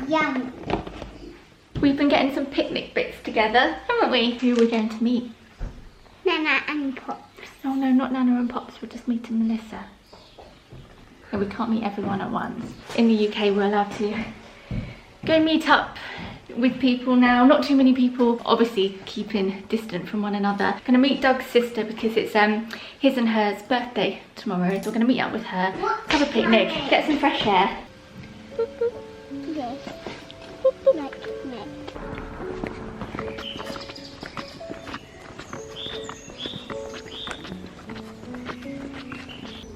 Yum. We've been getting some picnic bits together, haven't we? Who are we going to meet? Nana and Pops. Oh no, not Nana and Pops, we're just meeting Melissa. No, we can't meet everyone at once. In the UK we're allowed to go meet up with people now. Not too many people, obviously keeping distant from one another. Gonna meet Doug's sister because it's his and hers birthday tomorrow, so we're gonna meet up with her, have a picnic, get some fresh air. Yes. Like me.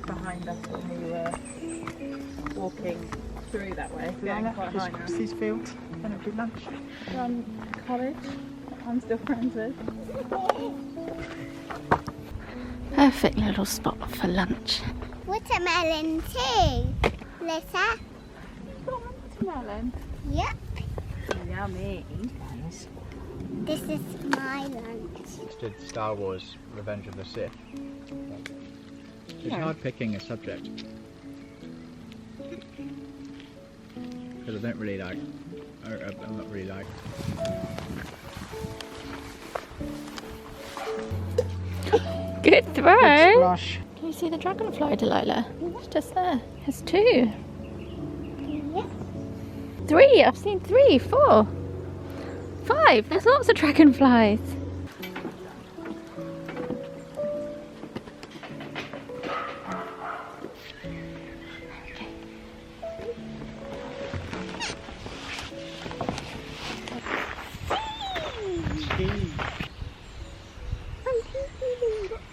Behind us when we were walking through that way. Getting quite high now. Chrissy's field, and it'll be lunch. From college, I'm still friends with. Perfect little spot for lunch. Watermelon too. Lisa? Watermelon. Yep. Yummy. This is my lunch. Did Star Wars Revenge of the Sith. It's hard picking a subject. Because I don't really like, I'm not really like. Good throw. Good splash. Can you see the dragonfly, Delilah? It's just there. There's 2. Yep. 3, I've seen 3, 4, 5. There's lots of dragonflies.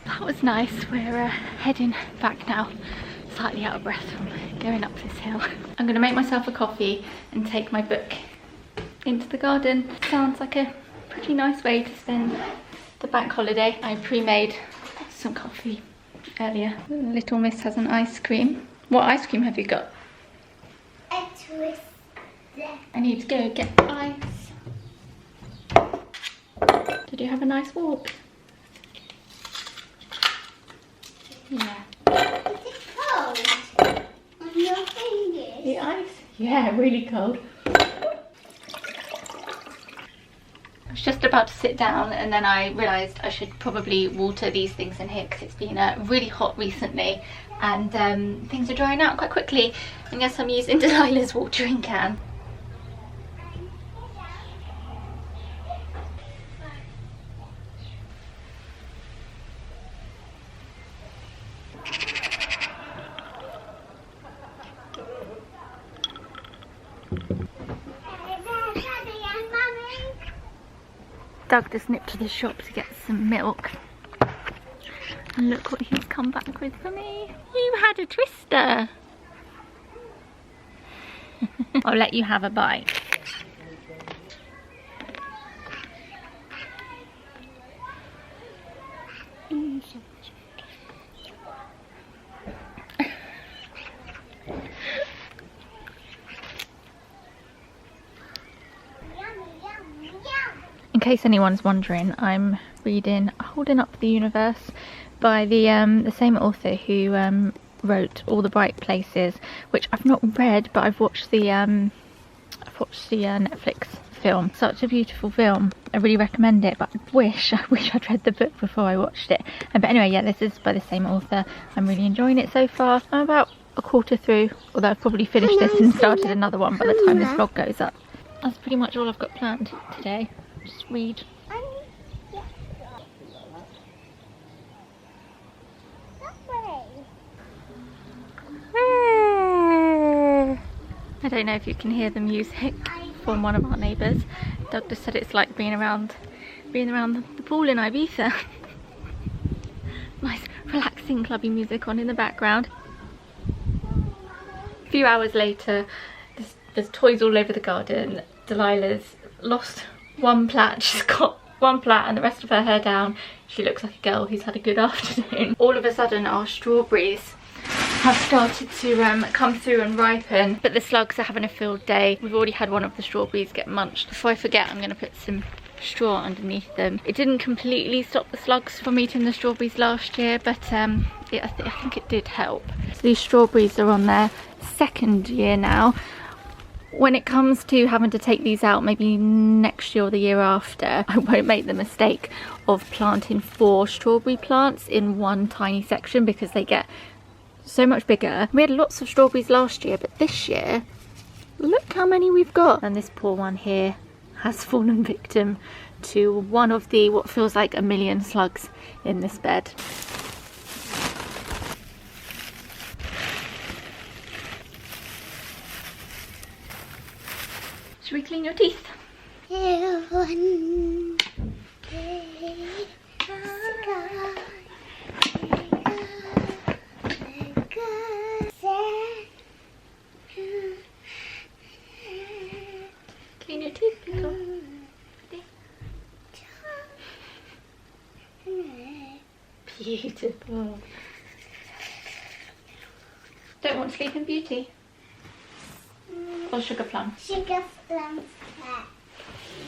That was nice. We're heading back now, slightly out of breath from going up this hill. I'm going to make myself a coffee and take my book into the garden. Sounds like a pretty nice way to spend the bank holiday. I pre-made some coffee earlier. Little Miss has an ice cream. What ice cream have you got? A twist. I need to go get ice. Did you have a nice walk? Yeah. Is it cold on your fingers? The ice? Yeah, really cold. I was just about to sit down and then I realised I should probably water these things in here because it's been really hot recently and things are drying out quite quickly. I guess I'm using Delilah's watering can. Doug just nipped to the shop to get some milk. And look what he's come back with for me. You had a twister. I'll let you have a bite. In case anyone's wondering, I'm reading Holding Up the Universe by the same author who wrote All the Bright Places, which I've not read, but I've watched the Netflix film. Such a beautiful film. I really recommend it, but I wish I'd read the book before I watched it. But anyway, yeah, this is by the same author. I'm really enjoying it so far. I'm about a quarter through, although I've probably finished this and started another one by the time this vlog goes up. That's pretty much all I've got planned today. Just read. I don't know if you can hear the music from one of our neighbours. Doug just said it's like being around the pool in Ibiza. Nice relaxing clubby music on in the background. A few hours later, there's toys all over the garden. Delilah's lost one plait. She's got one plait and the rest of her hair down. She looks like a girl who's had a good afternoon. All of a sudden our strawberries have started to come through and ripen, but the slugs are having a field day. We've already had one of the strawberries get munched. Before I forget, I'm going to put some straw underneath them. It didn't completely stop the slugs from eating the strawberries last year, but I think it did help. So these strawberries are on their second year now. when it comes to having to take these out, maybe next year or the year after, I won't make the mistake of planting 4 strawberry plants in one tiny section because they get so much bigger. We had lots of strawberries last year, but this year, look how many we've got. And this poor one here has fallen victim to one of the what feels like a million slugs in this bed. Should we clean your teeth? Clean your teeth, Pickle. Beautiful. Don't want Sleeping Beauty? Or Sugar Plum? Sugar plum.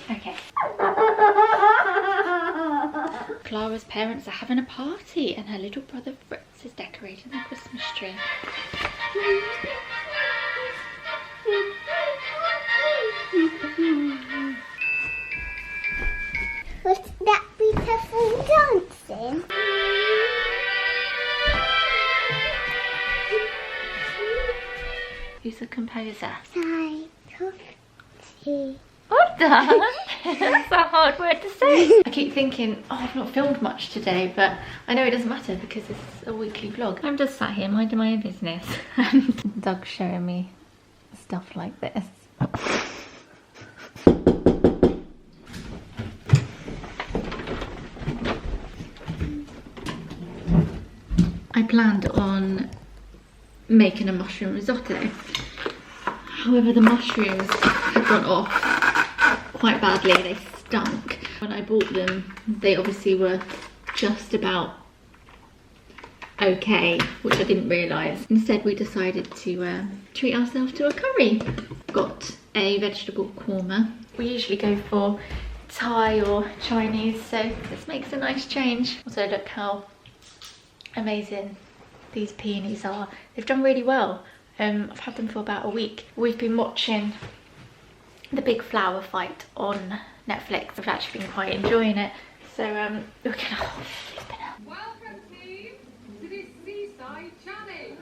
Okay. Clara's parents are having a party and her little brother Fritz is decorating the Christmas tree. Was that beautiful dancing? Who's the composer? Well done! That's a hard word to say. I keep thinking, oh, I've not filmed much today, but I know it doesn't matter because it's a weekly vlog. I'm just sat here minding my own business and Doug's showing me stuff like this. I planned on making a mushroom risotto. However, the mushrooms had gone off quite badly. They stunk. When I bought them, they obviously were just about okay, which I didn't realise. Instead, we decided to treat ourselves to a curry. Got a vegetable korma. We usually go for Thai or Chinese, so this makes a nice change. Also, look how amazing these peonies are. They've done really well. I've had them for about a week. We've been watching the big flower fight on Netflix. I've actually been quite enjoying it. So we're gonna Welcome team to this seaside challenge.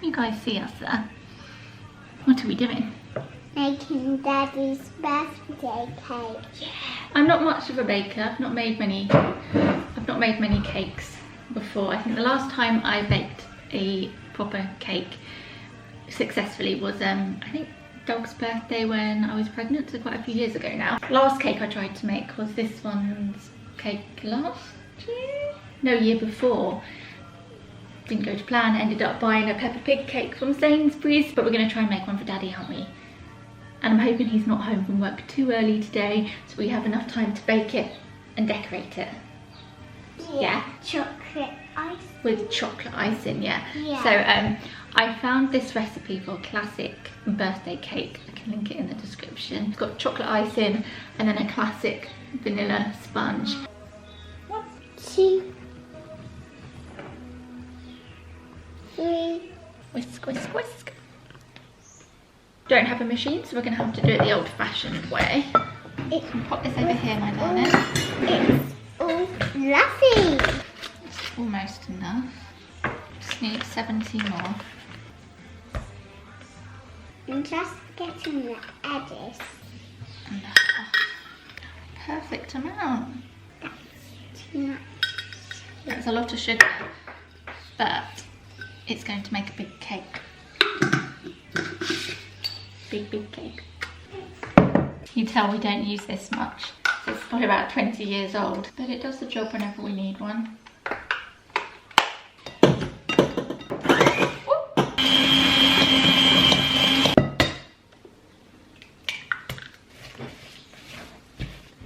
you guys see us there? What are we doing? Making Daddy's birthday cake. I'm not much of a baker. I've not made many cakes before. I think the last time I baked a proper cake successfully was I think Dog's birthday when I was pregnant, so quite a few years ago now. Last cake I tried to make was this one's cake last year? No, year before. Didn't go to plan, ended up buying a Peppa Pig cake from Sainsbury's, but we're going to try and make one for Daddy, aren't we? And I'm hoping he's not home from work too early today, so we have enough time to bake it and decorate it. Yeah. Chocolate ice. With chocolate icing, yeah. Yeah. So I found this recipe for a classic birthday cake. I can link it in the description. It's got chocolate icing and then a classic vanilla sponge. 1, 2, 3. Whisk, whisk, whisk. Don't have a machine, so we're going to have to do it the old-fashioned way. Pop this over here, my darling. It's all fluffy. It's almost enough. Just need 70 more. I'm just getting the edges. And perfect amount. Too much. That's a lot of sugar, but it's going to make a big cake. Big cake. You tell we don't use this much. It's probably about 20 years old, but it does the job whenever we need one.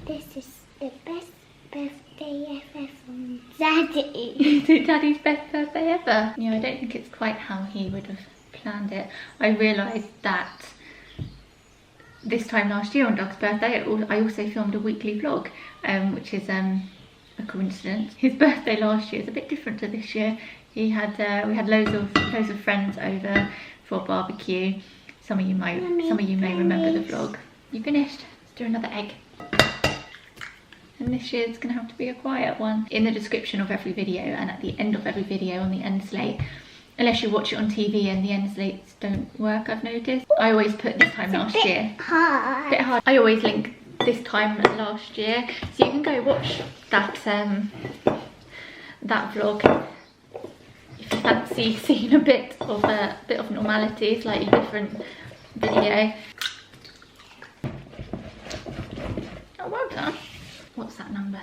This is the best birthday ever from Daddy. Is it Daddy's best birthday ever? Yeah, I don't think it's quite how he would have planned it. I realised that this time last year on Dog's birthday, I also filmed a weekly vlog, which is a coincidence. His birthday last year is a bit different to this year. He had we had loads of friends over for a barbecue. Some of you may remember the vlog. You finished? Let's do another egg. And this year's gonna have to be a quiet one. In the description of every video and at the end of every video on the end slate, unless you watch it on TV and the end slates don't work, I've noticed. I always put this time last year. Hard. Bit hard. I always link this time last year, so you can go watch that that vlog if you fancy seeing a bit of normality, slightly different video. Oh, well done. What's that number?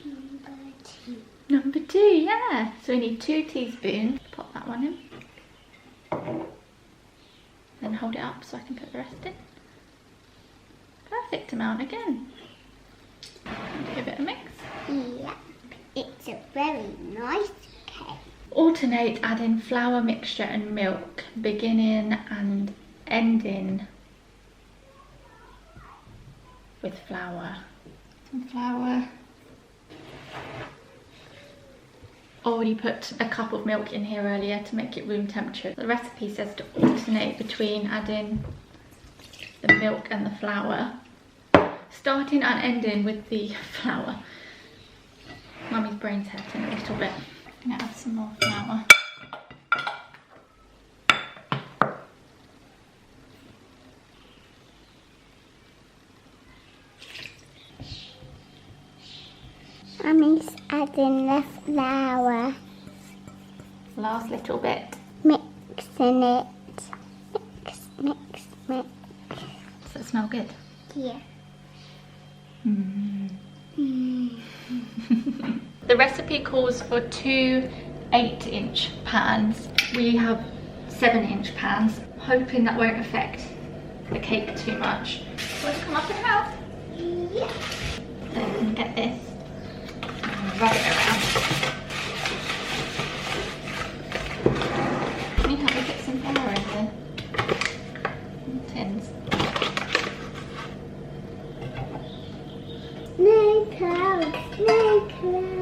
Number 2. Number 2, yeah. So we need 2 teaspoons. Pop that one in. Then hold it up so I can put the rest in. Perfect amount again. And give it a mix. Yeah, it's a very nice cake. Alternate adding flour, mixture and milk, beginning and ending with flour. Some flour. Already put a cup of milk in here earlier to make it room temperature. The recipe says to alternate between adding the milk and the flour, starting and ending with the flour. Mummy's brain's hurting a little bit. I'm gonna add some more flour. Mummy's adding the flour. Last little bit. Mixing it. Mix. Does that smell good? Yeah. The recipe calls for 2 8-inch pans. We have 7-inch pans, hoping that won't affect the cake too much. Want to come up and help? Yeah. So you can get this and rub it around. Can you help me get some flour in the tins? No clouds, no clouds.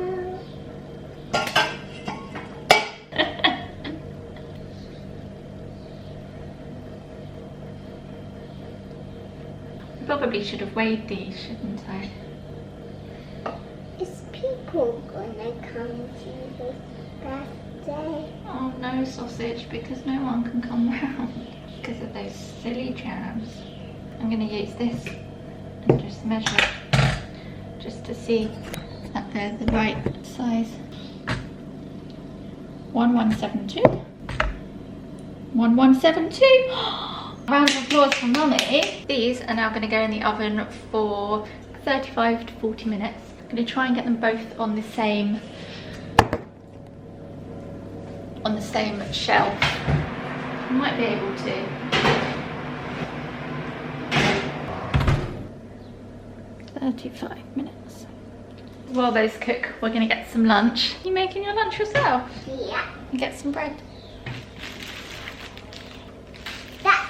Probably should have weighed these, shouldn't I? Is people gonna come to this birthday? Oh no, sausage, because no one can come round because of those silly jams. I'm going to use this and just measure just to see that they're the right size. 1172. 1172. Round of applause for Mummy. These are now going to go in the oven for 35 to 40 minutes. I'm going to try and get them both on the same shelf. I might be able to. 35 minutes. While those cook, we're going to get some lunch. You making your lunch yourself? Yeah. And get some bread. That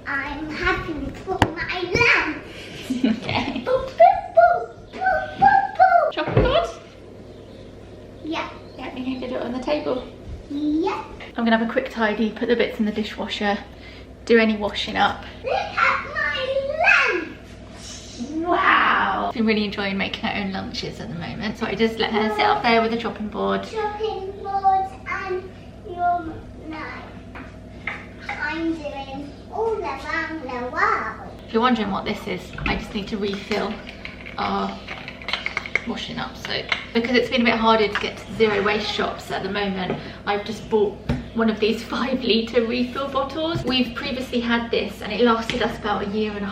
I'm having for my lamb. Okay. Boop, boop, boop, boop, boop, boop. Chopping board? Yeah. Yeah, you can get it on the table. Yeah. I'm going to have a quick tidy, put the bits in the dishwasher, do any washing up. Look at my lamb. Wow! I've been really enjoying making her own lunches at the moment, so I just let her sit up there with a chopping board. Chopping board and your knife. I'm doing all around the world. If you're wondering what this is, I just need to refill our washing up soap. Because it's been a bit harder to get to zero waste shops at the moment, I've just bought one of these 5-litre refill bottles. We've previously had this and it lasted us about 1.5 years.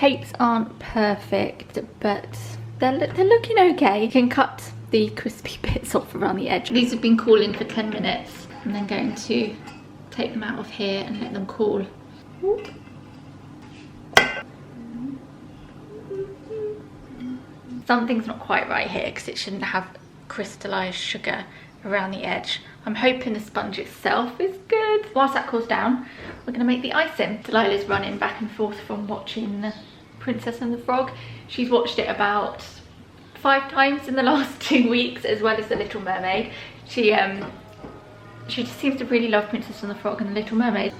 cakes aren't perfect, but they're looking okay. You can cut the crispy bits off around the edge. These have been cooling for 10 minutes. I'm then going to take them out of here and let them cool. Something's not quite right here because it shouldn't have crystallized sugar around the edge. I'm hoping the sponge itself is good. Whilst that cools down, we're gonna make the icing. Delilah's running back and forth from watching Princess and the Frog. She's watched it about 5 times in the last 2 weeks, as well as The Little Mermaid. She just seems to really love Princess and the Frog and The Little Mermaid.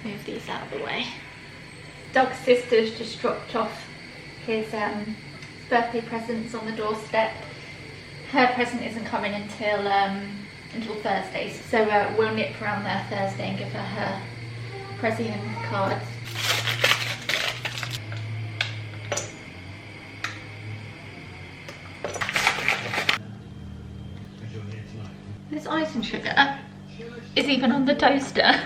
Move these out of the way. Doug's sister's just dropped off his birthday presents on the doorstep. Her present isn't coming until Thursday, so we'll nip around there Thursday and give her present and cards. This icing sugar is even on the toaster.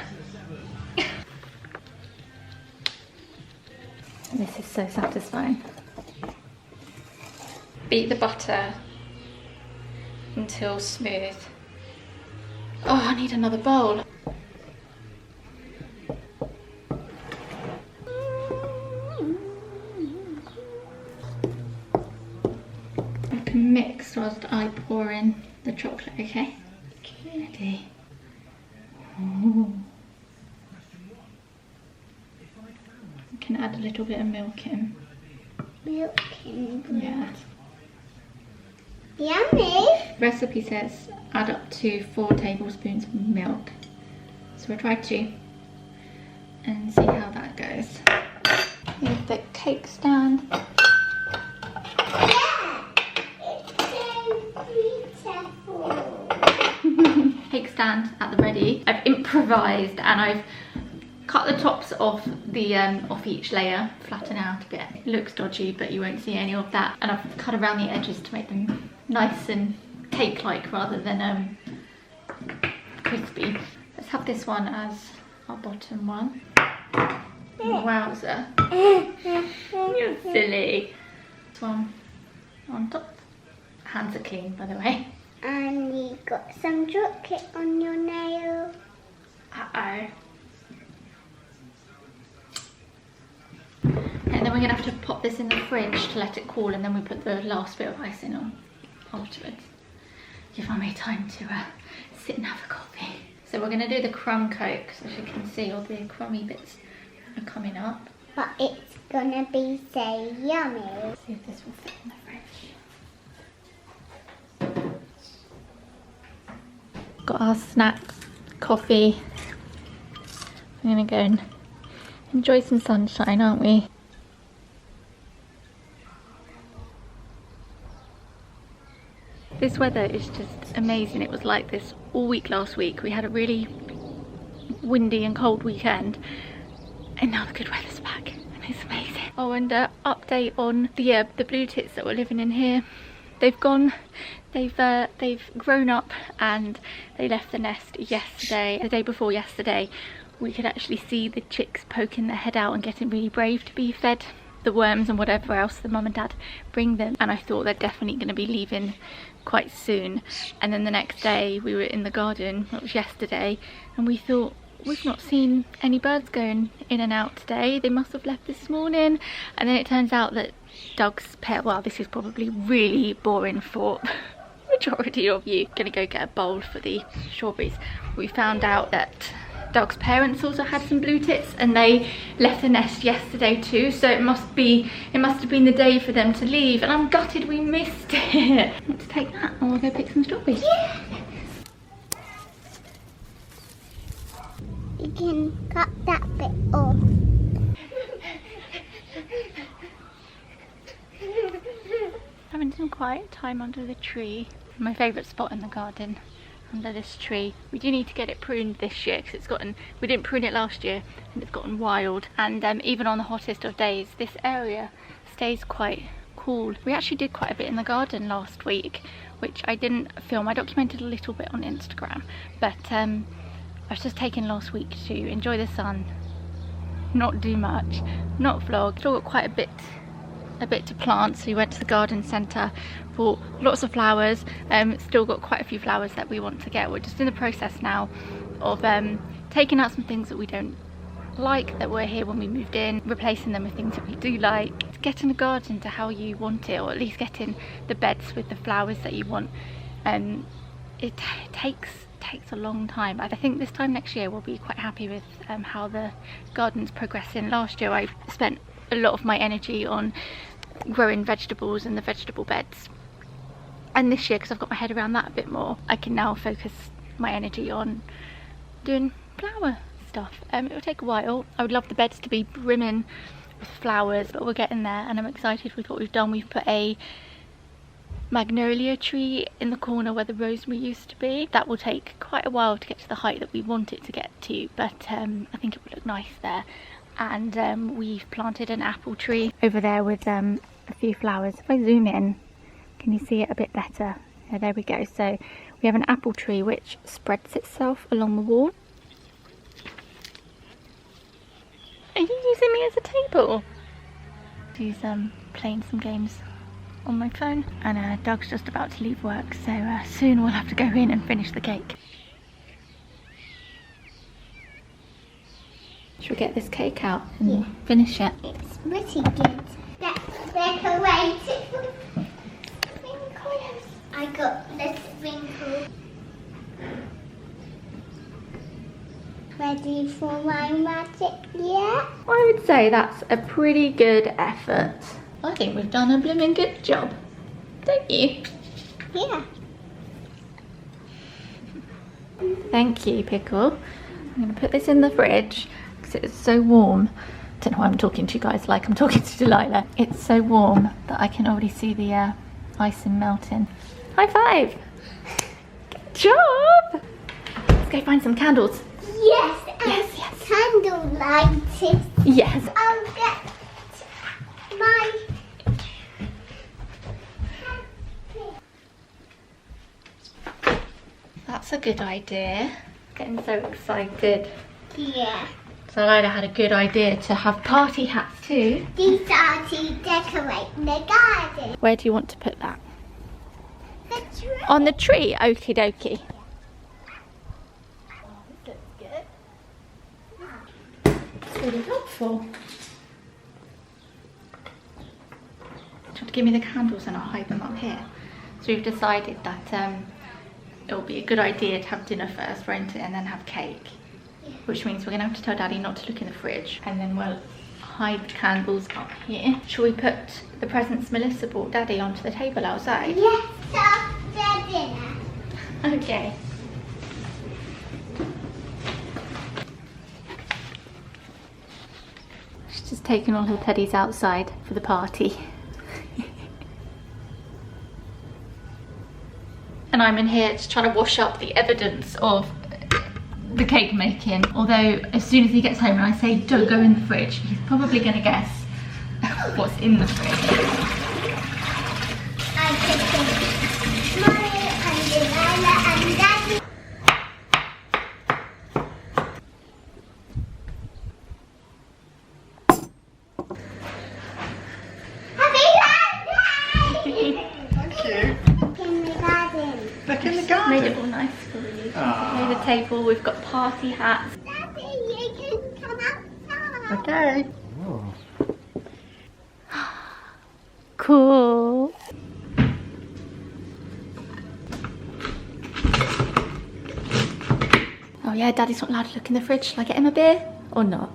This is so satisfying. Beat the butter until smooth. Oh, I need another bowl. You can mix whilst I pour in the chocolate, okay? Ready? Ooh. You can add a little bit of milk in. Milk in. Yeah. Yummy. Recipe says add up to 4 tablespoons of milk. So we'll try 2 and see how that goes. Here's the cake stand. Yeah, it's so beautiful. Cake stand at the ready. I've improvised and I've cut the tops off the off each layer, flatten out a bit. It looks dodgy, but you won't see any of that. And I've cut around the edges to make them nice and cake-like rather than crispy. Let's have this one as our bottom one. Wowzer. You're silly. This one on top. Hands are clean, by the way. And you got some chocolate on your nail. Uh-oh. And then we're going to have to pop this in the fridge to let it cool, and then we put the last bit of icing on afterwards. Give Mummy time to sit and have a coffee. So we're going to do the crumb coat, because as you can see all the crummy bits are coming up. But it's gonna be so yummy. See if this will fit in the fridge. Got our snacks, coffee. We're going to go and enjoy some sunshine, aren't we? This weather is just amazing. It was like this all week last week. We had a really windy and cold weekend, and now the good weather's back and it's amazing. Oh, and update on the blue tits that were living in here. They've grown up and they left the nest yesterday. The day before yesterday, we could actually see the chicks poking their head out and getting really brave to be fed the worms and whatever else the mum and dad bring them. And I thought they're definitely going to be leaving quite soon. And then the next day we were in the garden, it was yesterday, and we thought, we've not seen any birds going in and out today. They must have left this morning. And then it turns out that Doug's pet, well, this is probably really boring for majority of you. Gonna go get a bowl for the strawberries. We found out that Doug's parents also had some blue tits and they left the nest yesterday too, so it must have been the day for them to leave, and I'm gutted we missed it. Let's take that and we'll go pick some strawberries. Yeah. You can cut that bit off. Having some quiet time under the tree. My favourite spot in the garden, under this tree. We do need to get it pruned this year because we didn't prune it last year and it's gotten wild. And even on the hottest of days, this area stays quite cool. We actually did quite a bit in the garden last week, which I didn't film. I documented a little bit on Instagram, but I was just taking last week to enjoy the sun, not do much, not vlog. Still got quite a bit to plant, so we went to the garden centre, bought lots of flowers. Still got quite a few flowers that we want to get. We're just in the process now of taking out some things that we don't like that were here when we moved in, replacing them with things that we do like, getting a garden to how you want it, or at least getting the beds with the flowers that you want. It takes a long time. I think this time next year we'll be quite happy with how the garden's progressing. Last year I spent a lot of my energy on growing vegetables and the vegetable beds, and this year, because I've got my head around that a bit more, I can now focus my energy on doing flower stuff. It will take a while. I would love the beds to be brimming with flowers, but we're getting there, and I'm excited with what we've done. We've put a magnolia tree in the corner where the rosemary used to be. That will take quite a while to get to the height that we want it to get to, but I think it would look nice there. And we've planted an apple tree over there with a few flowers. If I zoom in, can you see it a bit better? Yeah, there we go. So we have an apple tree which spreads itself along the wall. Are you using me as a table? She's playing some games on my phone, and Doug's just about to leave work, so soon we'll have to go in and finish the cake. Should we get this cake out and finish it? It's pretty good. That's decorated with sprinkles. I got the sprinkle. Ready for my magic yet? I would say that's a pretty good effort. I think we've done a blooming good job, don't you? Yeah. Thank you, Pickle. I'm going to put this in the fridge because it's so warm. I don't know why I'm talking to you guys like I'm talking to Delilah. It's so warm that I can already see the icing melting. High five! Good job! Let's go find some candles. Yes, Yes. Candle lighting. Yes. I'll get my... That's a good idea. Getting so excited. Yeah. So Delilah had a good idea to have party hats too. These are to decorate the garden. Where do you want to put that? The tree. On the tree? Okie dokie. It's really helpful. Do you want to give me the candles and I'll hide them up here? So we've decided that it'll be a good idea to have dinner first, won't it, and then have cake. Yeah. Which means we're going to have to tell Daddy not to look in the fridge, and then we'll hide the candles up here. Shall we put the presents Melissa brought Daddy onto the table outside? Yes, after dinner. Okay. She's just taking all her teddies outside for the party. And I'm in here just trying to wash up the evidence of the cake making. Although as soon as he gets home and I say don't go in the fridge, he's probably going to guess what's in the fridge. I put Mommy and Delilah and Daddy. Happy birthday! Thank you. In the garden. Look in the Made garden. it all nice for you. Ah. Made a table, we've got party hats. Daddy, you can come outside. Okay. Oh. Cool. Oh yeah, Daddy's not allowed to look in the fridge. Shall I get him a beer or not?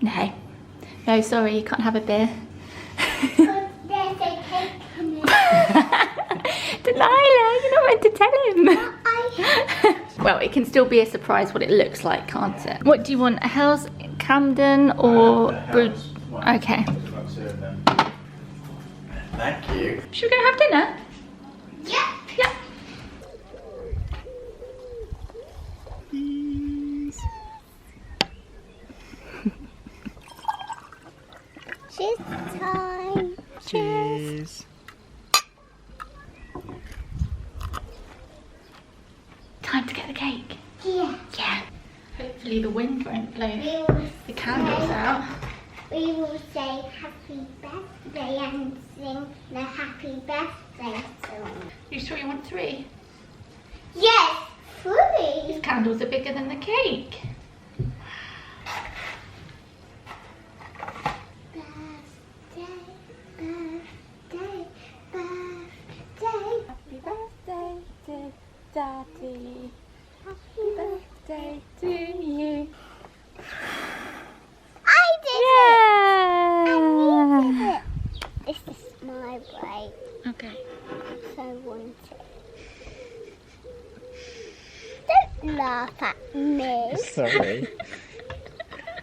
No. No, sorry, you can't have a beer. Because there's a cake in it. Delilah, you're not meant to tell him. I... Well, it can still be a surprise what it looks like, can't it? What do you want? A Hell's Camden or Brood? Okay. Thank you. Should we go have dinner? Yeah. Yeah. Cheers time. Cheers. Time to get the cake. Yeah. hopefully the wind won't blow We will the candles out. We will say happy birthday and sing the happy birthday song. You sure you want 3? Yes, 3. These candles are bigger than the cake. Birthday, birthday, birthday. Happy birthday to Daddy. Happy birthday to you. I did it! I needed it. This is my way. Okay. So I want it. Don't laugh at me. Sorry.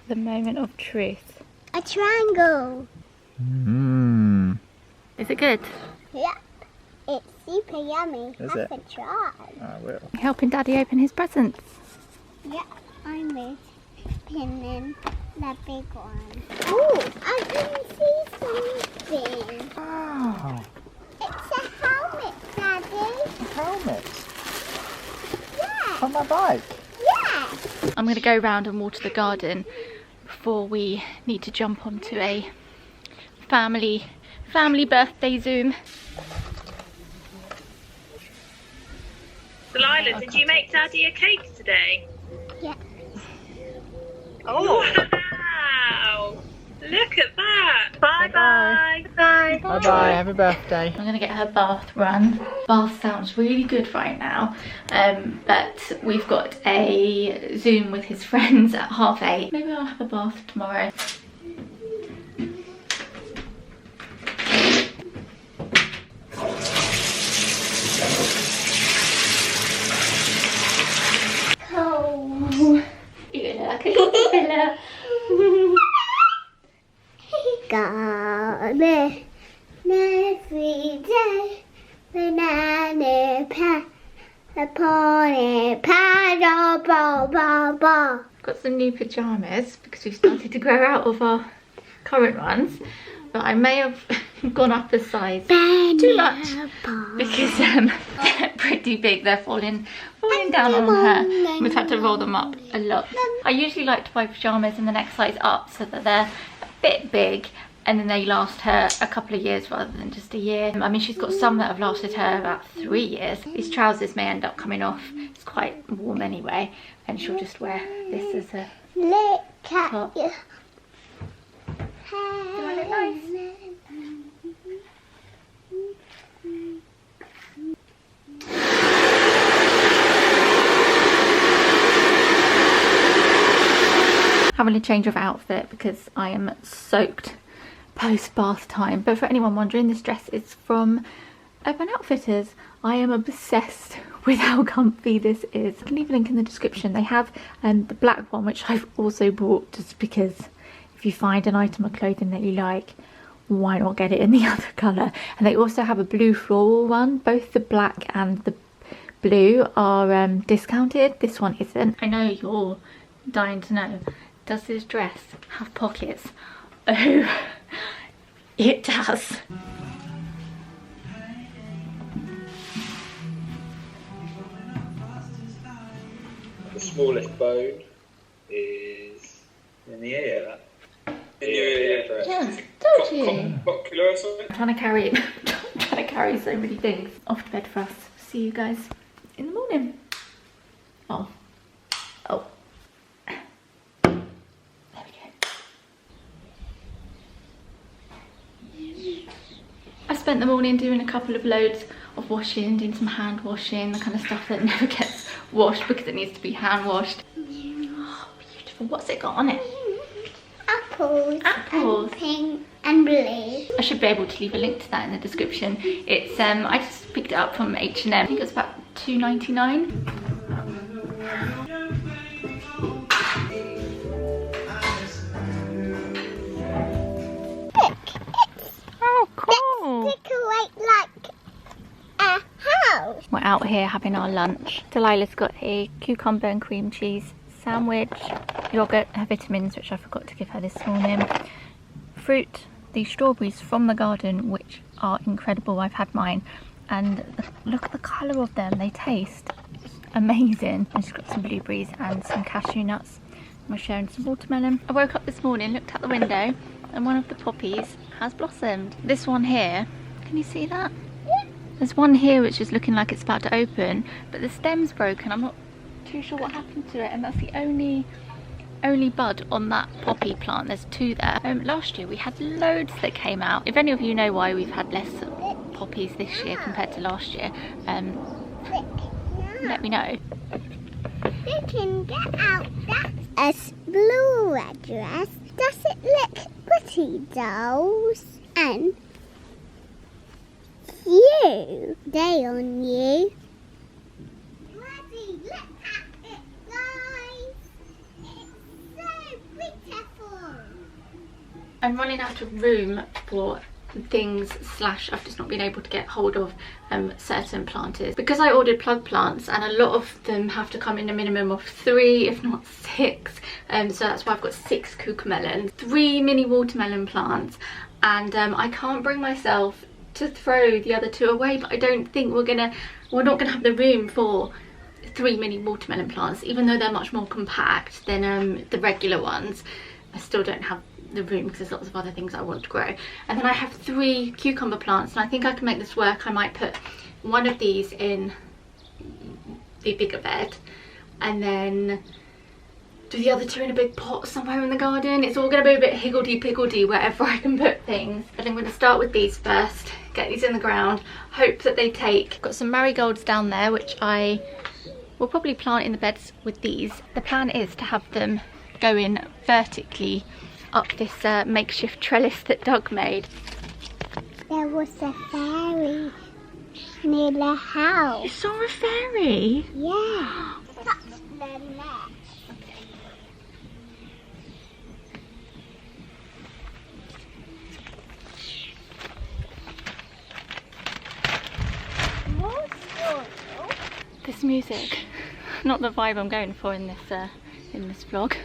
The moment of truth. A triangle. Mmm. Is it good? Yep. It's super yummy. Is Have it? a try. I will. Helping Daddy open his presents. Yep. I'm pinning the big one. Oh, I can see something. Wow. It's a helmet, Daddy. Helmet. Yeah. On my bike. Yeah. I'm going to go round and water the garden before we need to jump onto a family birthday Zoom. Delilah, did you make Daddy a cake today? Yeah. Oh, wow! Look at that! Bye-bye! Bye. Bye bye. Happy birthday. I'm going to get her bath run. Bath sounds really good right now, but we've got a Zoom with his friends at 8:30. Maybe I'll have a bath tomorrow. Cold. You're like a caterpillar. Garden every day, banana pad, a pony paddle, ball, ball, ball. Got some new pyjamas because we've started to grow out of our current ones, but I may have gone up a size too much because they're pretty big. They're falling down on her. We've had to roll them up a lot. I usually like to buy pyjamas in the next size up so that they're a bit big and then they last her a couple of years rather than just a year. I mean, she's got some that have lasted her about 3 years. These trousers may end up coming off. It's quite warm anyway, and she'll just wear this as a Look at top. you. Do I look nice? Having a change of outfit because I am soaked post bath time. But for anyone wondering, this dress is from Urban Outfitters. I am obsessed with how comfy this is. I can leave a link in the description. They have the black one, which I've also bought just because if you find an item of clothing that you like, why not get it in the other colour? And they also have a blue floral one. Both the black and the blue are discounted. This one isn't. I know you're dying to know, does this dress have pockets? Oh, it does. The smallest bone is in the ear. In your ear, correct. Yes, don't you? Cochlear or something? I'm trying to carry so many things. Off to bed for us. See you guys in the morning. Oh. There we go. I spent the morning doing a couple of loads of washing, doing some hand washing, the kind of stuff that never gets washed because it needs to be hand washed. Oh, beautiful. What's it got on it? Apples. Apples. And pink and blue. I should be able to leave a link to that in the description. It's I just picked it up from H&M. I think it was about £2.99. Oh, cool. Decorate like a house. We're out here having our lunch. Delilah's got a cucumber and cream cheese sandwich, yogurt, her vitamins, which I forgot to give her this morning, fruit, these strawberries from the garden, which are incredible. I've had mine, and look at the colour of them. They taste amazing. And she's got some blueberries and some cashew nuts. We're sharing some watermelon. I woke up this morning, looked out the window, and one of the poppies has blossomed. This one here, can you see that? Yeah. There's one here which is looking like it's about to open, but the stem's broken. I'm not too sure what happened to it, and that's the only bud on that poppy plant. There's two there. Last year we had loads that came out. If any of you know why we've had less poppies this year compared to last year, let me know. We can get out that as blue red dress. Does it look pretty, dolls? And you, they on you. Ready, look at it, guys. It's so beautiful. I'm running out of room for things / I've just not been able to get hold of certain planters because I ordered plug plants, and a lot of them have to come in a minimum of 3 if not 6, so that's why I've got 6 cucamelons, 3 mini watermelon plants, and I can't bring myself to throw the other 2 away, but I don't think we're not gonna have the room for 3 mini watermelon plants, even though they're much more compact than the regular ones. I still don't have the room because there's lots of other things I want to grow. And then I have 3 cucumber plants, and I think I can make this work. I might put one of these in the bigger bed and then do the other 2 in a big pot somewhere in the garden. It's all going to be a bit higgledy-piggledy wherever I can put things, but I'm going to start with these first, get these in the ground, hope that they take. I've got some marigolds down there which I will probably plant in the beds with these. The plan is to have them go in vertically up this makeshift trellis that Doug made. There was a fairy near the house. You saw a fairy? Yeah. Touch the net. More soil. This music, not the vibe I'm going for in this vlog.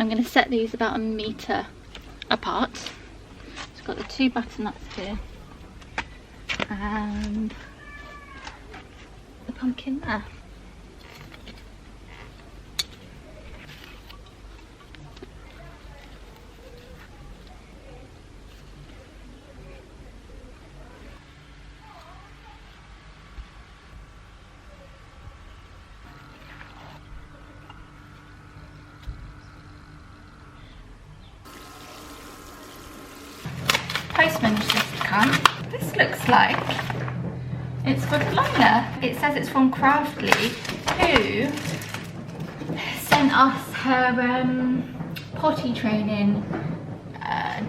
I'm going to set these about 1 metre apart. It's got the 2 butternuts here and the pumpkin there. Postman has just come. This looks like it's for Delilah. It says it's from Craftly, who sent us her potty training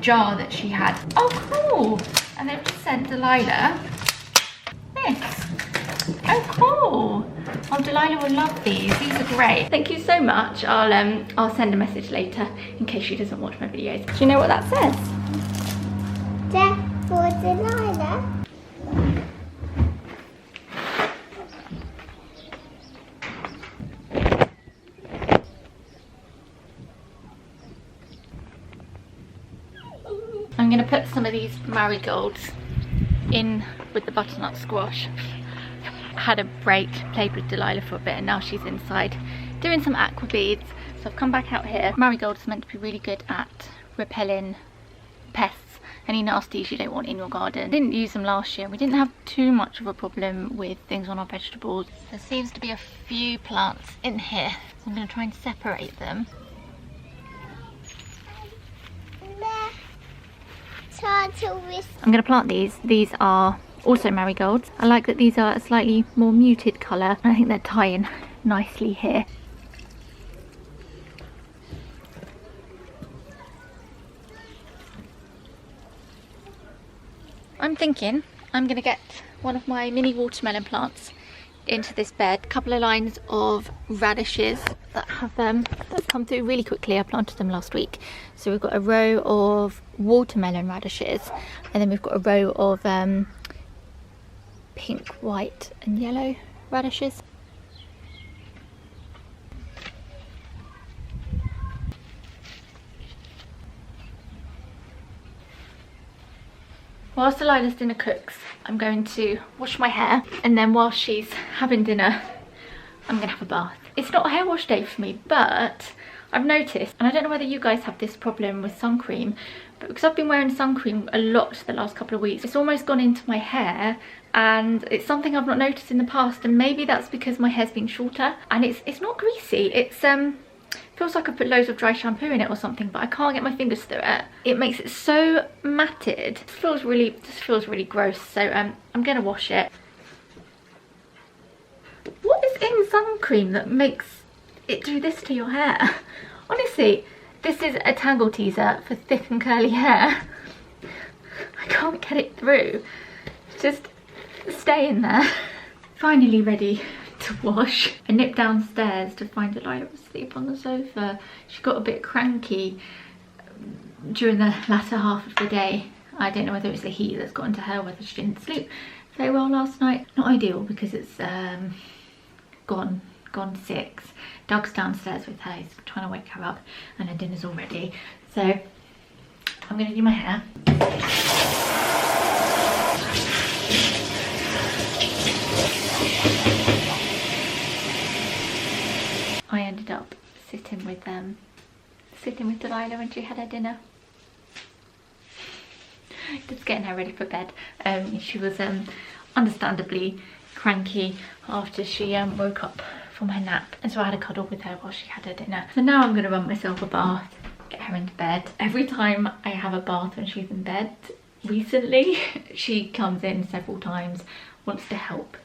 jar that she had. Oh cool! And they've just sent Delilah this. Oh cool! Oh, Delilah will love these. These are great. Thank you so much. I'll send a message later in case she doesn't watch my videos. Do you know what that says? That for Delilah. I'm going to put some of these marigolds in with the butternut squash. I had a break, played with Delilah for a bit, and now she's inside doing some aqua beads. So I've come back out here. Marigolds are meant to be really good at repelling pests, any nasties you don't want in your garden. I didn't use them last year. We didn't have too much of a problem with things on our vegetables. There seems to be a few plants in here, so I'm going to try and separate them. I'm going to plant these. These are also marigolds. I like that these are a slightly more muted colour. I think they're tying nicely here. I'm thinking I'm going to get one of my mini watermelon plants into this bed. A couple of lines of radishes that have that's come through really quickly. I planted them last week. So we've got a row of watermelon radishes, and then we've got a row of pink, white and yellow radishes. whilst Delilah's dinner cooks, I'm going to wash my hair, and then whilst she's having dinner, I'm gonna have a bath. It's not a hair wash day for me, but I've noticed, and I don't know whether you guys have this problem with sun cream, but because I've been wearing sun cream a lot the last couple of weeks, it's almost gone into my hair, and it's something I've not noticed in the past, and maybe that's because my hair's been shorter, and it's not greasy. It's feels like I've put loads of dry shampoo in it or something, but I can't get my fingers through it. It makes it so matted. It feels really gross, so I'm gonna wash it. What is in sun cream that makes it do this to your hair? Honestly, this is a tangle teaser for thick and curly hair. I can't get it through. Just stay in there. Finally ready to wash. I nipped downstairs to find Delilah asleep on the sofa. She got a bit cranky during the latter half of the day. I don't know whether it's the heat that's got into her, whether she didn't sleep very well last night. Not ideal because it's gone 6. Doug's downstairs with her, he's trying to wake her up, and her dinner's all ready. So I'm gonna do my hair. I ended up sitting with Delilah when she had her dinner. Just getting her ready for bed. She was understandably cranky after she woke up from her nap, and so I had a cuddle with her while she had her dinner. So now I'm gonna run myself a bath, get her into bed. Every time I have a bath when she's in bed recently, she comes in several times, wants to help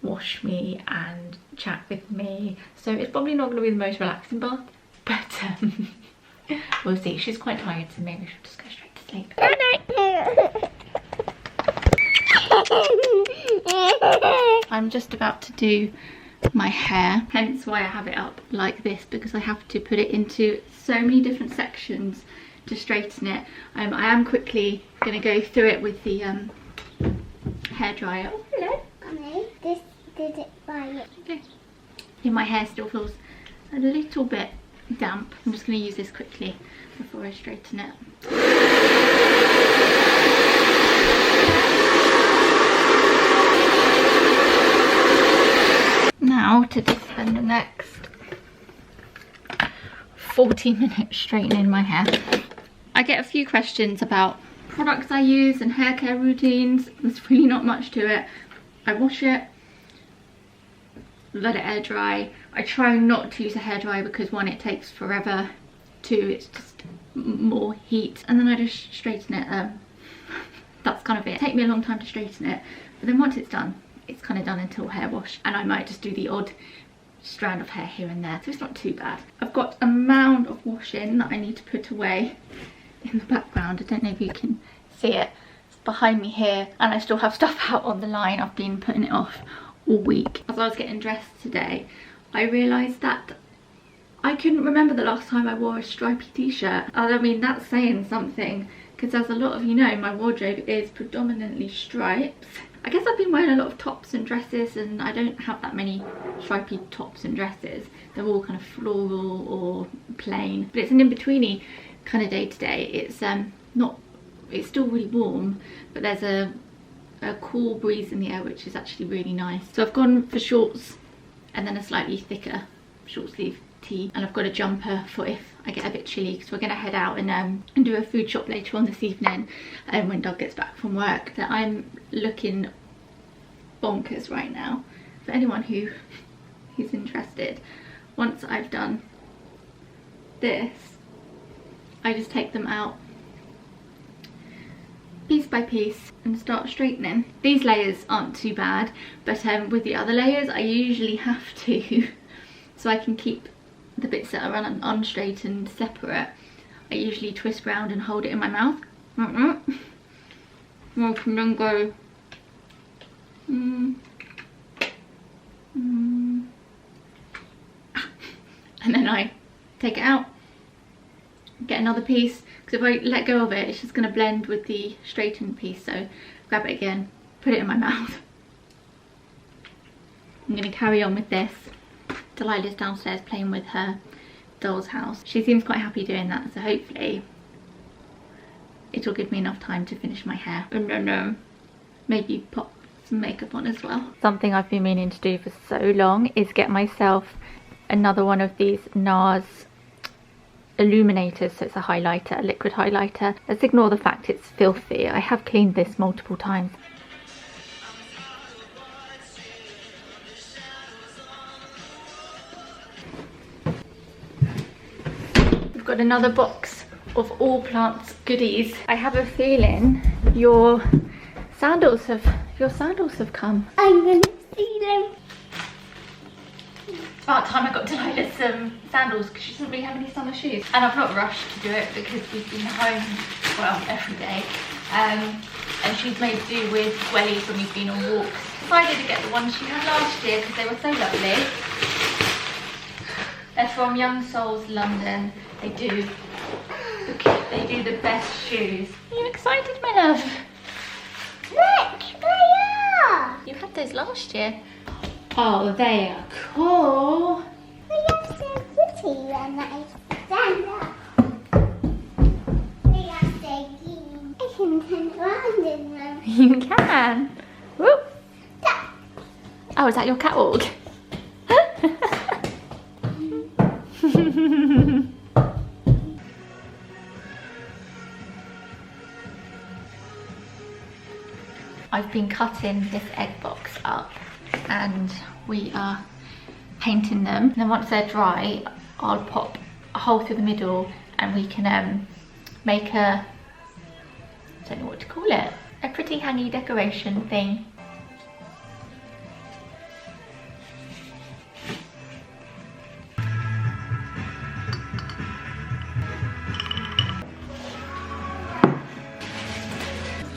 wash me and chat with me, so it's probably not going to be the most relaxing bath, but we'll see. She's quite tired, so maybe she'll just go straight to sleep. I'm just about to do my hair, hence why I have it up like this, because I have to put it into so many different sections to straighten it. I am quickly going to go through it with the hairdryer. Oh, hello. This did it by it. Okay. Yeah, my hair still feels a little bit damp. I'm just going to use this quickly before I straighten it. Now to just spend the next 40 minutes straightening my hair. I get a few questions about products I use and hair care routines. There's really not much to it. I wash it, let it air dry. I try not to use a hairdryer because 1, it takes forever, 2, it's just more heat, and then I just straighten it. That's kind of it. It takes me a long time to straighten it, but then once it's done, it's kind of done until hair wash, and I might just do the odd strand of hair here and there, so it's not too bad. I've got a mound of washing that I need to put away in the background. I don't know if you can see it. It's behind me here, and I still have stuff out on the line. I've been putting it off all week. As I was getting dressed today, I realised that I couldn't remember the last time I wore a stripy t-shirt. I mean, that's saying something, because as a lot of you know, my wardrobe is predominantly stripes. I guess I've been wearing a lot of tops and dresses, and I don't have that many stripy tops and dresses. They're all kind of floral or plain, but it's an in-betweeny kind of day today. It's it's still really warm, but there's a cool breeze in the air, which is actually really nice. So I've gone for shorts and then a slightly thicker short sleeve tee, and I've got a jumper for if I get a bit chilly, because we're going to head out and do a food shop later on this evening when Doug gets back from work. That I'm looking bonkers right now. For anyone who's interested, once I've done this, I just take them out piece by piece and start straightening. These layers aren't too bad, but with the other layers I usually have to, so I can keep the bits that are unstraightened separate, I usually twist round and hold it in my mouth. I can then go and then I take it out, get another piece, because if I let go of it, it's just going to blend with the straightened piece. So grab it again, put it in my mouth. I'm going to carry on with this. Delilah's downstairs playing with her doll's house. She seems quite happy doing that, so hopefully it'll give me enough time to finish my hair. And then maybe pop some makeup on as well. Something I've been meaning to do for so long is get myself another one of these NARS illuminators. So it's a highlighter, a liquid highlighter. Let's ignore the fact it's filthy. I have cleaned this multiple times. We've got another box of All Plants goodies. I have a feeling your sandals have come. I'm gonna see them. About time I got Delilah some sandals because she doesn't really have any summer shoes. And I've not rushed to do it because we've been home, well, every day. And she's made do with wellies when we've been on walks. Decided to get the ones she had last year because they were so lovely. They're from Young Souls London. They do the best shoes. Are you excited, my love? Look, they are. You had those last year. Oh, they are cool. They are so pretty when I stand up. They are so cute. I can turn around in them. You can. Whoop. Oh, is that your catwalk? I've been cutting this egg box up and we are painting them. And then once they're dry, I'll pop a hole through the middle and we can make a, I don't know what to call it, a pretty hangy decoration thing.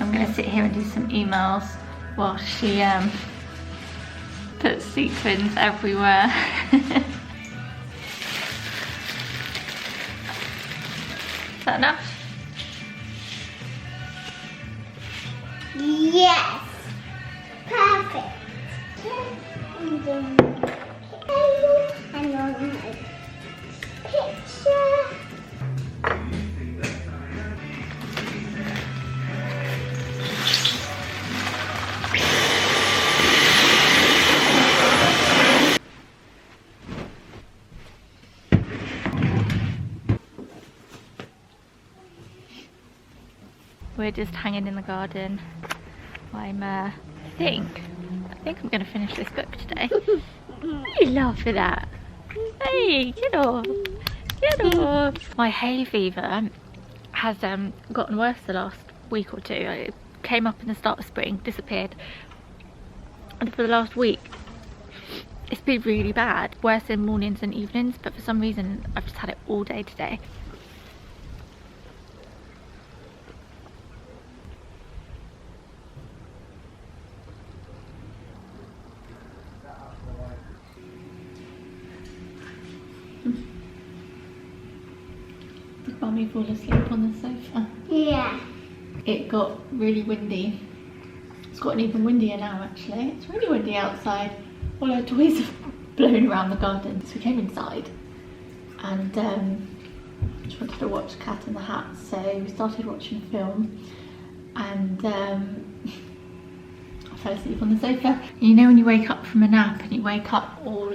I'm gonna sit here and do some emails while she puts sequins everywhere. Is that enough? Yes. Perfect. And then and on my picture. We're just hanging in the garden. I think I'm gonna finish this book today. You laugh at that. Hey, get off. Get off. My hay fever has gotten worse the last week or two. It came up in the start of spring, disappeared. And for the last week, it's been really bad. Worse in mornings and evenings, but for some reason, I've just had it all day today. Did Mummy fall asleep on the sofa? Yeah. It got really windy. It's gotten even windier now actually. It's really windy outside. All our toys have blown around the garden. So we came inside and just wanted to watch Cat in the Hat. So we started watching a film and I fell asleep on the sofa. You know when you wake up from a nap and you wake up all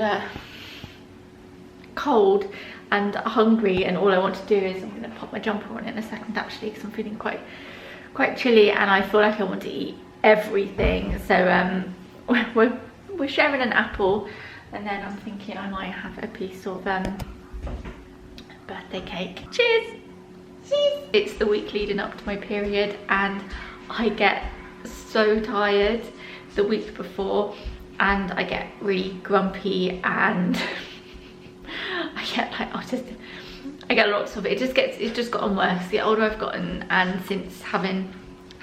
cold and hungry and all I want to do is, I'm going to pop my jumper on in a second actually because I'm feeling quite chilly and I feel like I want to eat everything. So we're sharing an apple and then I'm thinking I might have a piece of birthday cake. Cheers! Cheers! It's the week leading up to my period and I get so tired the week before and I get really grumpy and I get lots of it. It's just gotten worse the older I've gotten, and since having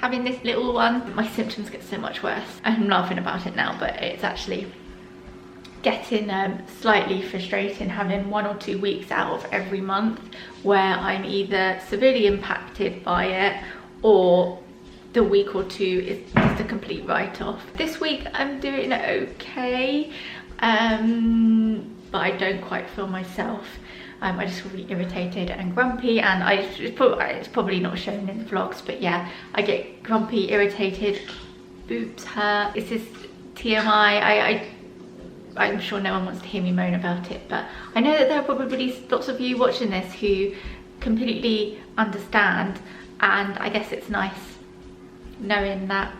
this little one, my symptoms get so much worse. I'm laughing about it now, but it's actually getting slightly frustrating having 1 or 2 weeks out of every month where I'm either severely impacted by it or the week or two is just a complete write-off. This week I'm doing okay, but I don't quite feel myself. I just feel really irritated and grumpy, and it's probably not shown in the vlogs, but yeah, I get grumpy, irritated, boobs hurt. It's just TMI. I'm sure no one wants to hear me moan about it, but I know that there are probably lots of you watching this who completely understand, and I guess it's nice knowing that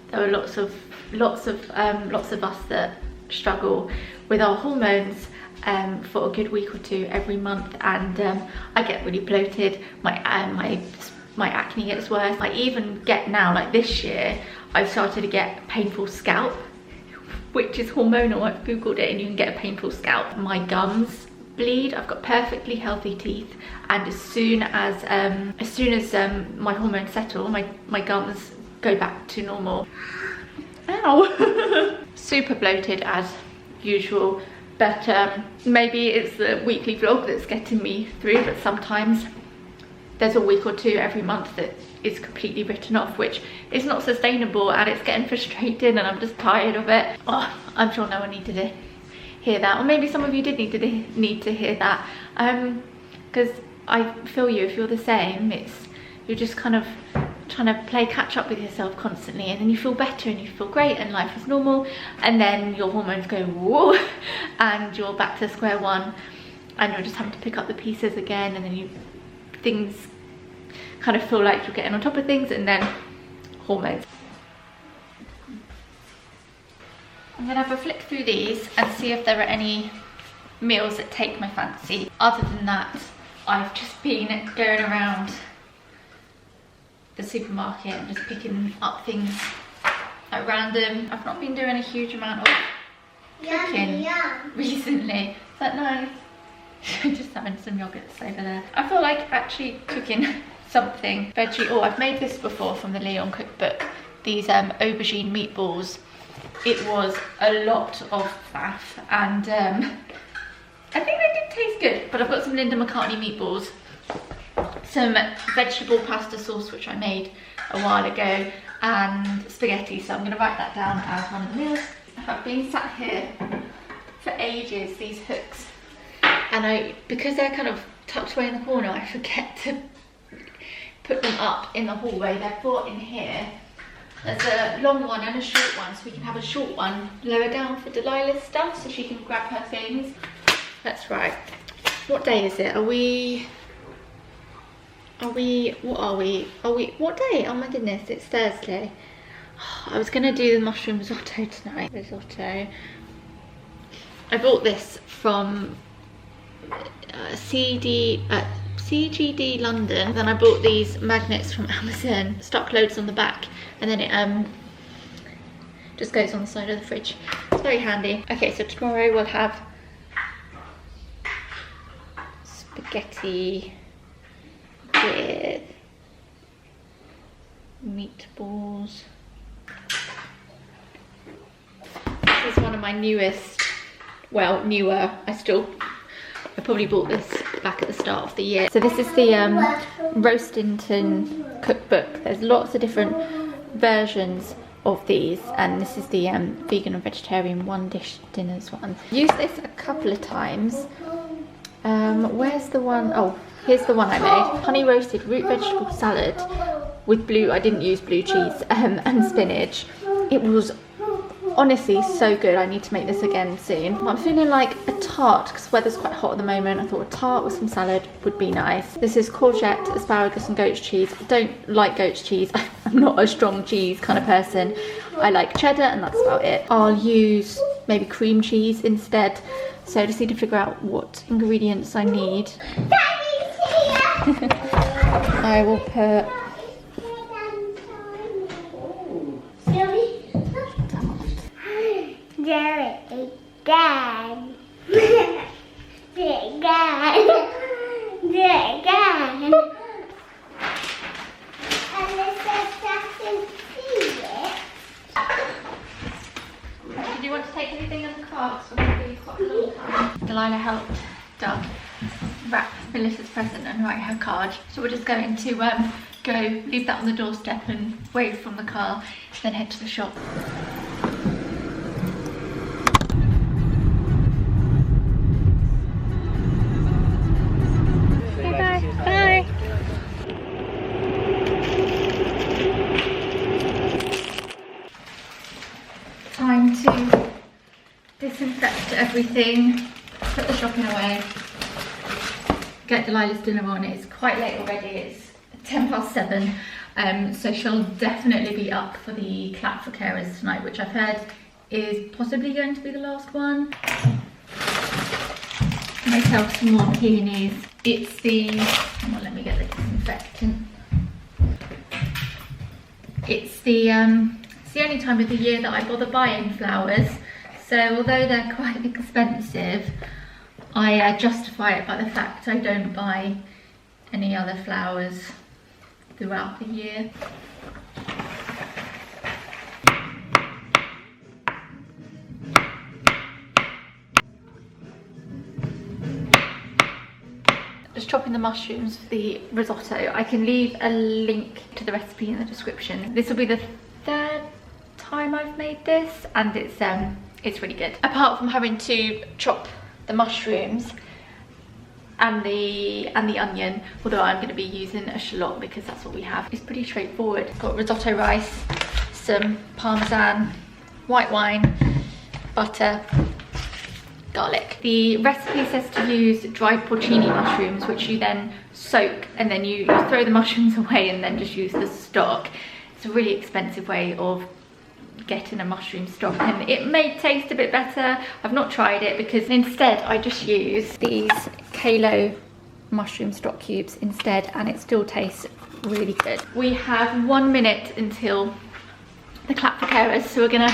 there are lots of us that struggle with our hormones for a good week or two every month, and I get really bloated. My acne gets worse. I even get now, like this year, I've started to get painful scalp, which is hormonal. I've googled it and you can get a painful scalp. My gums bleed. I've got perfectly healthy teeth, and as soon as my hormones settle, my gums go back to normal. Ow! Super bloated as usual, but maybe it's the weekly vlog that's getting me through, but sometimes there's a week or two every month that is completely written off, which is not sustainable, and it's getting frustrating, and I'm just tired of it. Oh, I'm sure no one needed to hear that, or maybe some of you did need to hear that, because I feel you. If you're the same, you're just kind of trying to play catch up with yourself constantly, and then you feel better and you feel great and life is normal, and then your hormones go whoa, and you're back to square one, and you're just having to pick up the pieces again, and then things kind of feel like you're getting on top of things, and then hormones. I'm gonna have a flick through these and see if there are any meals that take my fancy. Other than that, I've just been going around the supermarket and just picking up things at random. I've not been doing a huge amount of cooking recently. Is that nice? Just having some yogurts over there. I feel like actually cooking something veggie. Oh, I've made this before from the Leon cookbook. These aubergine meatballs. It was a lot of faff, and I think they did taste good, but I've got some Linda McCartney meatballs, some vegetable pasta sauce which I made a while ago, and spaghetti, so I'm going to write that down as one of the meals. I've been sat here for ages, these hooks, and because they're kind of tucked away in the corner, I forget to put them up in the hallway. They're brought in here. There's a long one and a short one, so we can have a short one lower down for Delilah's stuff so she can grab her things. That's right. What day is it? What day? Oh my goodness, it's Thursday. I was gonna do the mushroom risotto tonight. Risotto. I bought this from CGD London. Then I bought these magnets from Amazon, stuck loads on the back, and then it just goes on the side of the fridge. It's very handy. Okay, so tomorrow we'll have spaghetti with meatballs. This is one of my newest, well, newer. I probably bought this back at the start of the year. So this is the Roastington cookbook. There's lots of different versions of these, and this is the vegan and vegetarian one dish dinners one. Used this a couple of times. Where's the one? Oh, here's the one I made. Honey roasted root vegetable salad with I didn't use blue cheese, and spinach. It was honestly so good. I need to make this again soon. I'm feeling like a tart, because the weather's quite hot at the moment. I thought a tart with some salad would be nice. This is courgette, asparagus and goat's cheese. I don't like goat's cheese. I'm not a strong cheese kind of person. I like cheddar, and that's about it. I'll use maybe cream cheese instead. So I just need to figure out what ingredients I need. I will put Do it again. Do it again. Do it again. And this doesn't see it. Do you want to take anything in the car? So I'm going to be quite a long time. Delilah helped Doug wrap Melissa's present and write her card. So we're just going to go leave that on the doorstep and wave from the car, then head to the shop. disinfect everything, put the shopping away, get Delilah's dinner on. It's quite late already, it's 7:10, so she'll definitely be up for the clap for carers tonight, which I've heard is possibly going to be the last one. Myself some more peonies. It's the, come on, let me get the disinfectant. It's the only time of the year that I bother buying flowers, so although they're quite expensive, I justify it by the fact I don't buy any other flowers throughout the year. Just chopping the mushrooms for the risotto. I can leave a link to the recipe in the description. This will be the 3rd time I've made this, and it's really good. Apart from having to chop the mushrooms and the onion, although I'm going to be using a shallot because that's what we have. It's pretty straightforward. Got risotto rice, some parmesan, white wine, butter, garlic. The recipe says to use dried porcini mushrooms, which you then soak, and then you throw the mushrooms away and then just use the stock. It's a really expensive way of getting a mushroom stock, and it may taste a bit better. I've not tried it because instead I just use these Kalo mushroom stock cubes instead, and it still tastes really good. We have 1 minute until the clap for carers, so we're gonna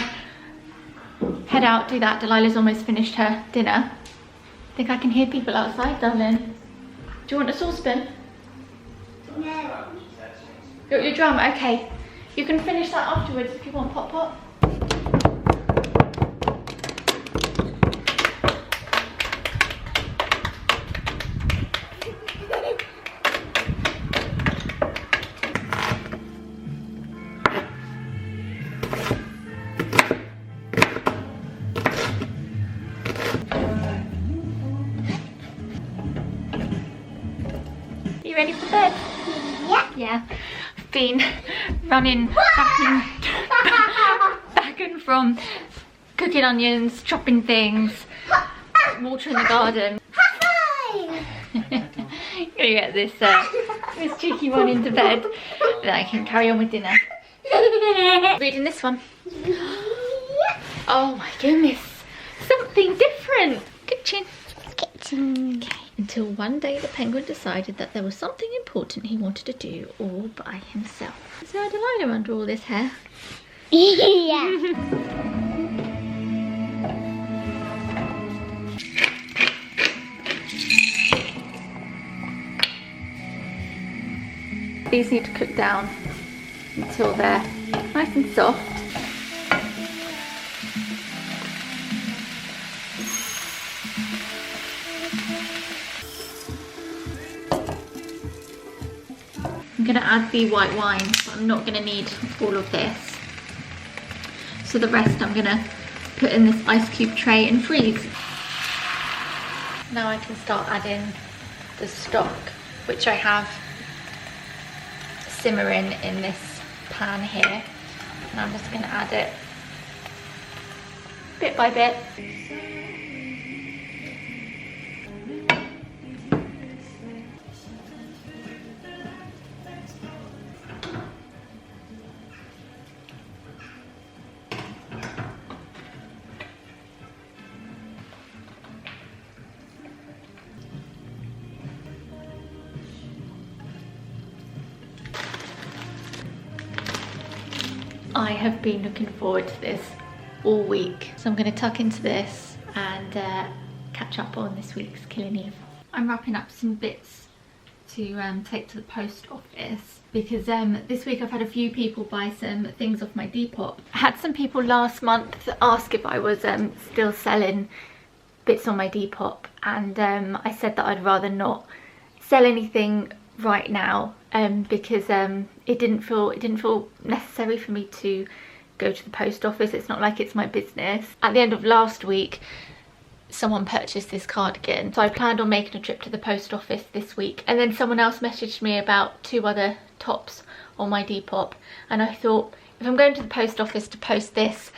head out, do that. Delilah's almost finished her dinner. I think I can hear people outside, darling. Do you want a saucepan? No. Your drum, okay. You can finish that afterwards if you want, Pop Pop. You ready for bed? Yeah. Yeah. I've been running back and from cooking onions, chopping things, watering the garden. Gonna get this cheeky one into bed, then I can carry on with dinner. Reading this one. Oh my goodness, something different. Kitchen. Kitchen. Okay. Until one day the penguin decided that there was something important he wanted to do all by himself. Is there Delilah under all this hair? Yeah. These need to cook down until they're nice and soft. I'm going to add the white wine, but I'm not going to need all of this. So the rest I'm going to put in this ice cube tray and freeze. Now I can start adding the stock, which I have simmering in this pan here. And I'm just going to add it bit by bit. I have been looking forward to this all week, so I'm going to tuck into this and catch up on this week's Killing Eve. I'm wrapping up some bits to take to the post office because this week I've had a few people buy some things off my Depop. I had some people last month ask if I was still selling bits on my Depop, and I said that I'd rather not sell anything right now because it didn't feel necessary for me to go to the post office. It's not like it's my business. At the end of last week, someone purchased this cardigan, so I planned on making a trip to the post office this week, and then someone else messaged me about 2 other tops on my Depop, and I thought if I'm going to the post office to post this,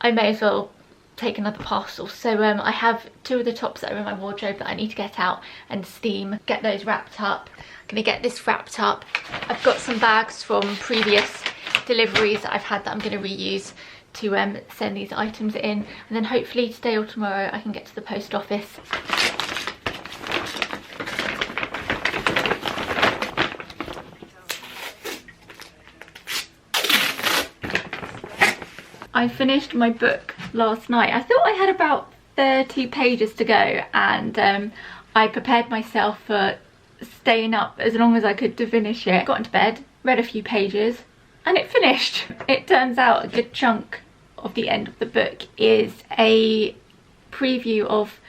I may as well take another parcel. So I have 2 of the tops that are in my wardrobe that I need to get out and steam, get those wrapped up. I'm gonna get this wrapped up. I've got some bags from previous deliveries that I've had that I'm gonna reuse to send these items in, and then hopefully today or tomorrow I can get to the post office. I finished my book last night. I thought I had about 30 pages to go, and I prepared myself for staying up as long as I could to finish it. Got into bed, read a few pages, and it finished. It turns out a good chunk of the end of the book is a preview of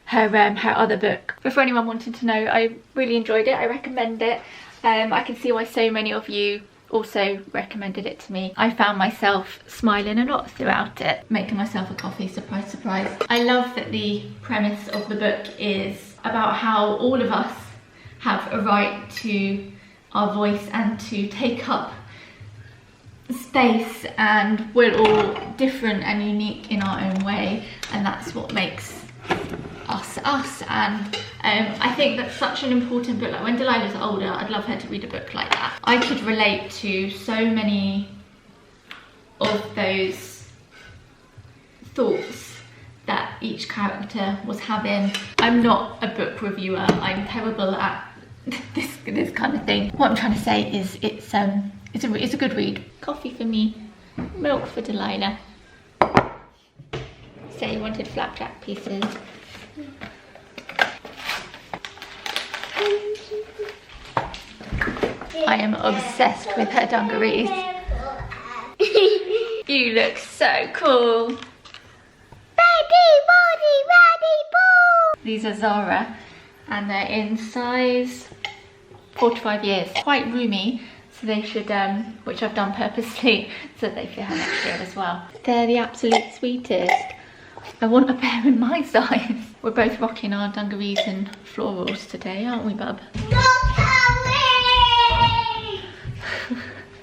her other book. But for anyone wanting to know, I really enjoyed it. I recommend it. I can see why so many of you also recommended it to me. I found myself smiling a lot throughout it, making myself a coffee, surprise, surprise. I love that the premise of the book is about how all of us have a right to our voice and to take up space, and we're all different and unique in our own way, and that's what makes us us. And I think that's such an important book. Like when Delilah's older, I'd love her to read a book like that. I could relate to so many of those thoughts that each character was having. I'm not a book reviewer, I'm terrible at this kind of thing. What I'm trying to say is it's a good read. Coffee for me, milk for Delilah. So you wanted flapjack pieces. I am obsessed with her dungarees. You look so cool. Ready, body, ready, ball. These are Zara, and they're in size 4 to 5 years. Quite roomy, so they should, which I've done purposely, so that they fit her next year as well. They're the absolute sweetest. I want a pair in my size. We're both rocking our dungarees and florals today, aren't we, bub? Look away!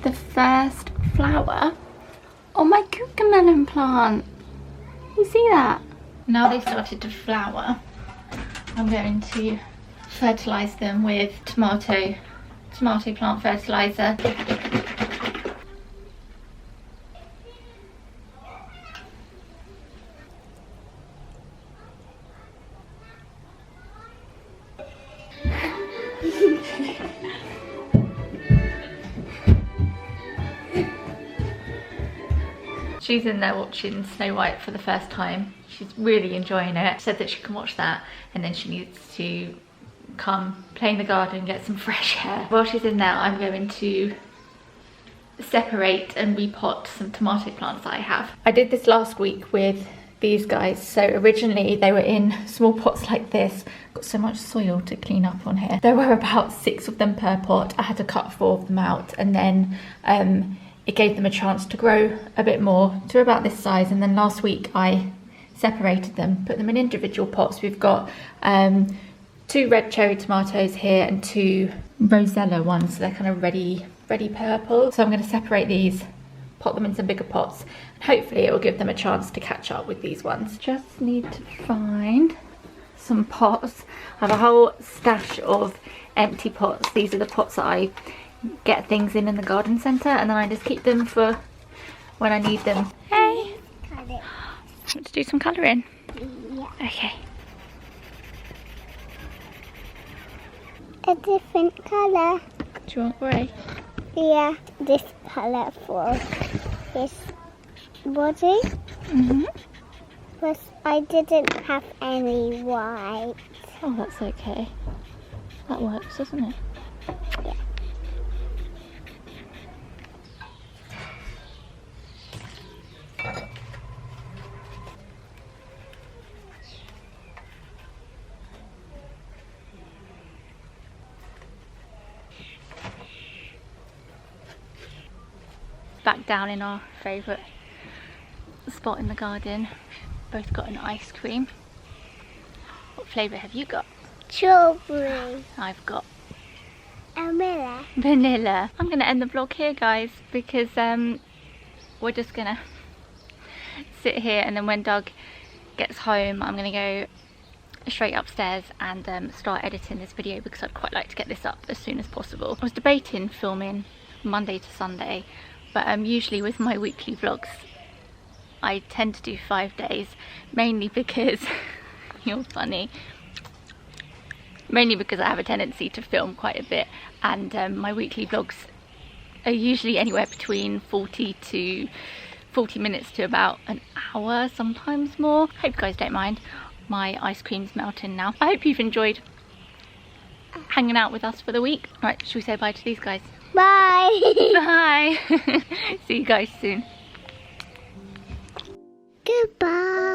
The first flower on my cucamelon plant. You see that? Now they've started to flower, I'm going to fertilise them with tomato plant fertiliser. She's in there watching Snow White for the first time. She's really enjoying it. She said that she can watch that and then she needs to come play in the garden, get some fresh air. While she's in there, I'm going to separate and repot some tomato plants that I have. I did this last week with these guys. So originally they were in small pots like this. Got so much soil to clean up on here. There were about 6 of them per pot. I had to cut 4 of them out, and then it gave them a chance to grow a bit more to about this size. And then last week I separated them, put them in individual pots. We've got 2 red cherry tomatoes here and 2 rosella ones, so they're kind of ready purple. So I'm going to separate these, pot them in some bigger pots, and hopefully it will give them a chance to catch up with these ones. Just need to find some pots. I have a whole stash of empty pots. These are the pots that I get things in the garden centre, and then I just keep them for when I need them. Hey! Want to do some colouring? Yeah. Okay. A different colour. Do you want grey? Yeah, this colour for his body. But I didn't have any white. Oh, that's okay. That works, doesn't it? Yeah. Back down in our favourite spot in the garden. Both got an ice cream. What flavour have you got? Strawberry. I've got Vanilla. vanilla. I'm going to end the vlog here, guys, because we're just going to sit here, and then when Doug gets home I'm gonna go straight upstairs and start editing this video, because I'd quite like to get this up as soon as possible. I was debating filming Monday to Sunday, but usually with my weekly vlogs I tend to do 5 days, mainly because you're funny, mainly because I have a tendency to film quite a bit, and my weekly vlogs are usually anywhere between 40 minutes to about an hour, sometimes more. Hope you guys don't mind. My ice cream's melting now. I hope you've enjoyed hanging out with us for the week. Right, should we say bye to these guys? Bye. Bye. See you guys soon. Goodbye.